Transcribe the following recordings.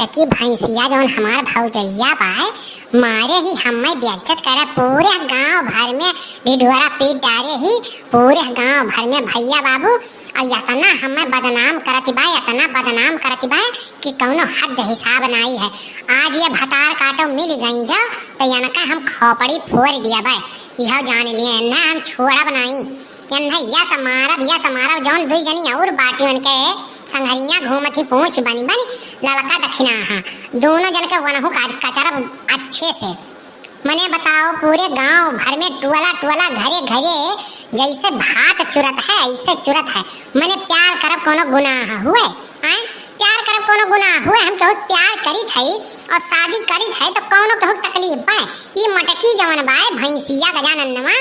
मटकी भैंसिया जौन हमार भौजैया बाय मारे ही हमें बेइज्जत करे पूरे गांव भर में ढिढोरा पीट डारे ही पूरे गांव भर में भैया बाबू और इतना हमें बदनाम करती बाय इतना बदनाम करती बाय कि कौनो हद हिसाब नहीं है। आज ये भतार काटो मिल गई जो तो इनका हम खोपड़ी फोड़ दिया बाय यह जान लिए ना हम छोड़ा बनाई यह समारा जौन दुई जनी और बाटी बन के संघरिया घूमती पूछ बनी बनी ललका दक्षिणा हाँ दोनों जन के वनहु कचरा अच्छे से मने बताओ पूरे गांव भर में टुअला टुअला घरे घरे जैसे भात चुरत है ऐसे चुरत है। मने प्यार करब कोनो गुनाह हुए आए प्यार करब कोनो गुनाह हुए हम कहू प्यार करी थई और शादी करी थई तो कोनो कहू तकलीफ बाय ई मटकी जवन बाय भैंसिया गजाननवा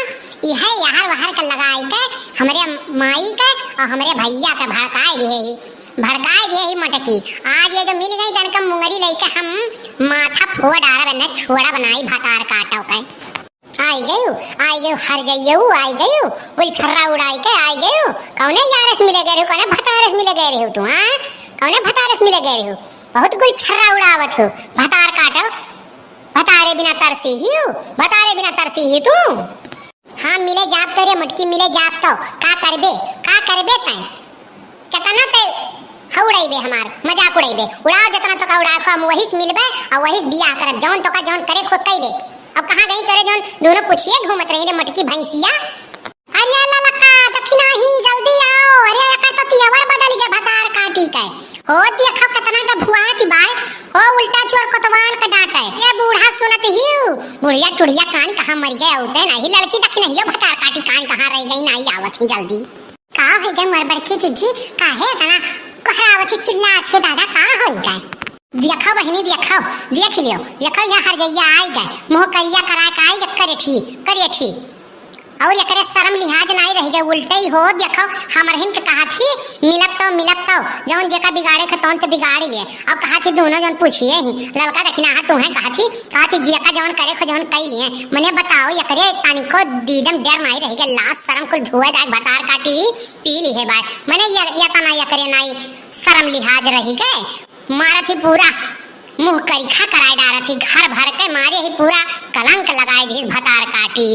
यह यार वहार के लगाई के हमरे माई के और हमरे भैया के भड़काए दिए मटकी। आज ये जो मिल गई तन का मुंगरी लेके हम माथा फोड़ डारा बना छोड़ा बनाई भतार काटो के आई गयो हर जइयो आई गयो बोल छर्रा उड़ाई के आई गयो कौने यारस मिले गए कौने भतारस मिले गए तू हां कौने भतारस मिले गए बहुत कुल छर्रा उड़ावत हो भतार काटो भतारे बिना तरसी ही तू हाँ मिले जाप तो रे मटकी मिले जाप तो का करबे तै कितना ते उड़ाइबे हमार मजाक उड़ाइबे उड़ाओ जितना तो का उड़ा हम वही से मिलबे और वही से बियाह करब जौन तो का जौन करे खो कइले। अब कहां गई तेरे जौन दोनों पूछिए घूमत रही रे मटकी भैंसिया। अरे ललका दक्षिणा ही जल्दी आओ अरे एकर तो तियावर बदल गए भतार काटी के हो देखो कितना का भुआती बाय हो उल्टा चोर कोतवाल का डांटे ये बूढ़ा सुनत हिउ बुढ़िया टुड़िया कान कहां मर गए होते नहीं लड़की दक्षिणा ही भतार काटी कान कहां रह गई नहीं आवत ही जल्दी का है गए मर बड़की चिज्जी काहे तना कहरावती चिल्लात है दादा का होई गए देखो बहनी देख लियो यह हर गैया आई गए मुंह करिया करा के आई करे थी और एकरे शर्म लिहाज नहीं रह गए उल्टे ही हो। देखो हमर हिन के कहा थी मिलत तो जौन जेका बिगाड़े के तौन तो बिगाड़ लिए अब कहा थी दोनों जौन पूछिए ही लड़का दक्षिणा हां तुम्हें कहा थी जेका जौन करे खो जौन कई लिए मने बताओ एकरे तानी को दीदम डर नहीं रह गए लाश शर्म को धुआ जाए भतार काटी पी ली है बाय मने ये तना एकरे नहीं शर्म लिहाज रह गए मारा थी पूरा मुंह करीखा कराए डारा थी घर भर के मारे ही पूरा कलंक लगाए दी भतार काटी।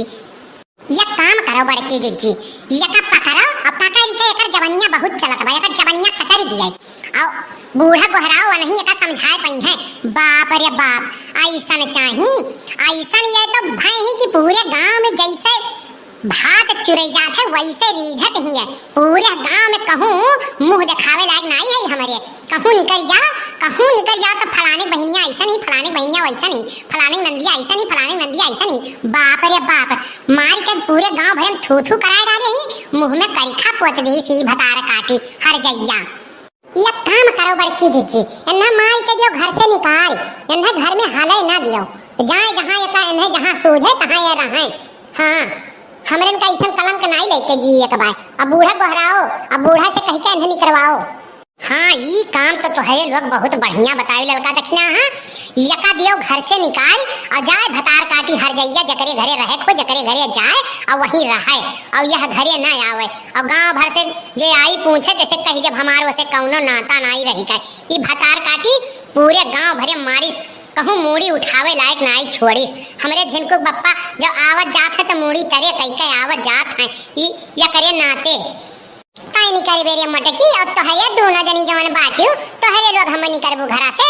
ये काम करो बड़की जिज्जी ये का पकड़ो अब पकड़ के एकर जवनिया बहुत चलत बा एकर जवनिया कतर दिए और बूढ़ा गोहराओ नहीं एका समझाए पई है बाप रे बाप ऐसन चाहिए ये तो भाई की पूरे गांव में जैसे भात चुरई जात है वैसे रीझत ही है पूरे गांव में कहूं मुंह दिखावे लायक नहीं है हमारे कहूं निकल जाओ तो फलाने बहनिया ऐसा नहीं फलाने बहनिया वैसा नहीं फलाने नंदिया ऐसा नहीं फलाने नंदिया ऐसा नहीं बाप रे बाप मार के पूरे गांव भर में थू कराए डाले ही मुंह में करीखा पोत दी सी भतार काटी हर जइया। ये काम करो बड़की जिज्जी इन्हें मार के दियो घर से निकाल इन्हें घर में हाले ना दियो जाए जहां इन्हें जहां सूझे तहां ये रहे हां हमरन का ऐसा कलंक नहीं लेके जी एक बार अब बूढ़ा गोहराओ अब बूढ़ा से कह के इन्हें निकलवाओ। हाँ ये काम तो है लोग बहुत बढ़िया बताए लड़का दक्षिणा हां यका दियो घर से निकाल और जाए भतार काटी हर जइया जकरे घरे रहे खो जकरे घरे जाए और वहीं रहे और यह घरे ना आवे और गांव भर से जे आई पूछे जैसे कही जब हमार वसे कौनो नाता नहीं रही का ई भतार काटी पूरे गांव भरे मारिस कहूं मूड़ी उठावे लायक नहीं छोड़िस हमरे झिनकुक बप्पा जब आवत जात है तो मूड़ी तरे कई आवत जात है ये करे नाते काई नहीं करे बेरे मटकी और तो है दोनों जनी जवन बाटियो तो हरे लोग हम निकरबो घरा से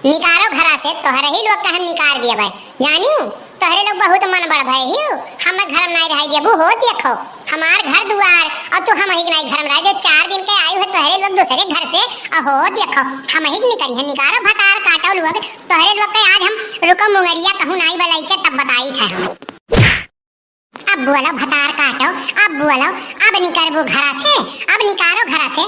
निकारो घरा से तो हरे ही लोग का हम निकाल दिए भाई जानियो तो हरे लोग बहुत मन बड़ भाई हियो हम घर नहीं रह देबो हो देखो हमार घर दुआर और तो हम ही नहीं घर में रह दे 4 दिन के आयु है तो हरे लोग दूसरे घर से हो देखो हम ही निकली है निकारो भतार काटो लोग तो हरे लोग के आज हम रुको मुंगरिया कहूं नहीं बलाई के तब बताई था हम अब बोलो भतार काटो अब बोलो अब निकलबो घरा से अब निकालो घरा से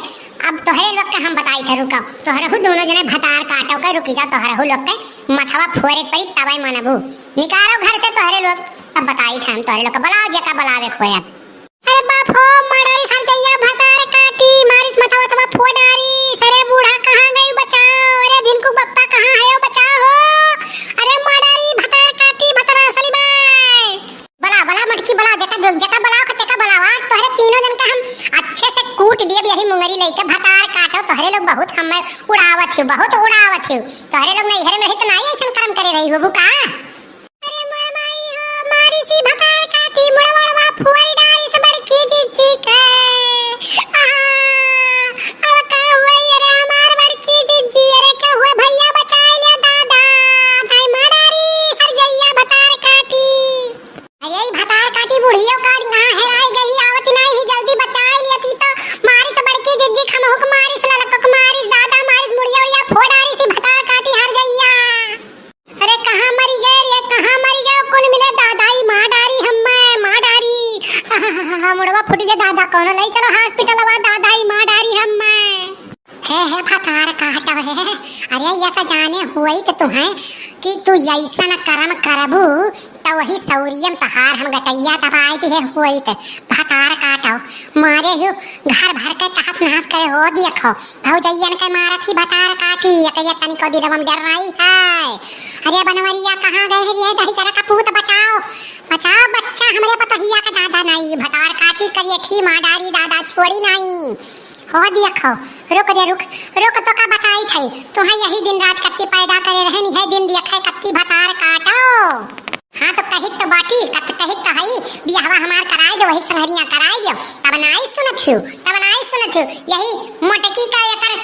अब तोहरे लोग के हम बताई थे रुको तोहरे दोनों जने भतार काटो के रुकी जाओ तोहरे लोग के मथवा फोरे पड़ी तबाई मनबू निकालो घर से तोहरे लोग अब बताई थे हम तोहरे लोग के बुलाओ जेका बुलावे खोया अरे बाप हो मडारी संजैया भतार काटी मारिस मथवा तवा फोड़ारी सरे बूढ़ा कहां गई बचाओ अरे जिनको बप्पा कहां है ओ बचाओ अरे मडारी भतार काटी भतार असली बाय बला मटकी बला जेका बलाओ के तेका बलावा तोहरे तीनों जन का हम अच्छे से कूट दिए यही मुंगरी लेके भतार काटो तोहरे लोग बहुत हम उड़ावत हो तोहरे लोग नहीं हरे में रही तो नहीं ऐसा कर्म करे रही हो बुका। अरे मोर माई हो मारी सी भतार काटी मुड़वा फुवारी डारी से बड़की जीजी के अब का हुआ अरे हमार बड़की जीजी अरे क्या हुआ भैया बचा ले दादा भाई माडारी हर जइया भतार काटी। अरे ई भतार काटी बुढ़ियो काट कहां हेराई गई आवत नहीं ही जल्दी बचा लेती तो मारी से बड़की जीजी खम हुक मारी से ललक मारी दादा मारी मुड़िया उड़िया फोड़ारी सी भतार काटी हर जइया। अरे कहां मरी गए रे कहां मरी गए कुल मिले दादाई माडारी माँ डारी मुड़वा फुट गया दादा कौन ले चलो हॉस्पिटल वा दादाई माँ डारी हम है भतार काटा है। अरे ऐसा जाने हुई तो तुम्हें कि तू ऐसा न कर्म करबू तो वही सौरियम तहार हम गटैया दबाई थी है हुई तो भतार काटो मारे हो घर भर के तहस नहस करे हो देखो भौजैया के मारा थी भतार काटी एकैया तनी को दी हम डर रही है। अरे बनवरिया कहां गए रे दही चरा का पूत बचाओ बचाओ बच्चा हमरे पतहिया का दादा नहीं भतार काटी करिए थी माँ डारी दादा छोड़ी नहीं हो देखो रुक रे रुक रुक तो का बताई थी तुम्हें यही दिन रात कत्ती पैदा करे रहनी है दिन देखे कत्ती भतार काटो। हाँ तो कहित तो बाटी कहित तो हई बियाहवा हमार कराई दो वही संहरिया कराई दो तब नाई सुनत हूँ यही मोटकी का एकर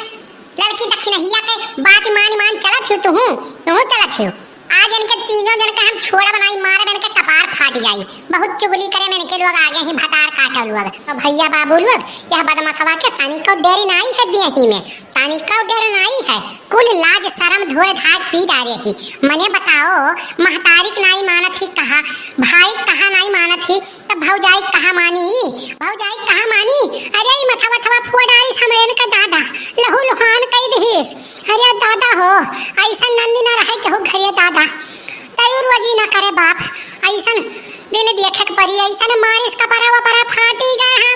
लड़की दक्षिणहिया के बात मान चलत हूँ तू चलत हूँ आज इनके तीनों जन का हम छोड़ा बनाई मारे बन के कपार फाट जाई बहुत चुगली करे मैंने के लोग आगे ही भतार काटा लोग और भैया बाबू लोग यह बदमाशवा के तानी को डेरी नहीं है दिया ही में तानी को डेर नहीं है कुल लाज शर्म धोए धाय पी डाले ही मने बताओ महतारिक नहीं मानत ही कहा भाई कहा नहीं मानत ही तब भौजाई कहा मानी अरे मथवा फुआ डारी समरन का दादा लहू लुहान कई दहिस अरे दादा हो ऐसा नंदी न रहे के हो घरे दादा तयूर वजी न करे बाप ऐसा दिन देखे परी ऐसा मारिस का परा फाटी गए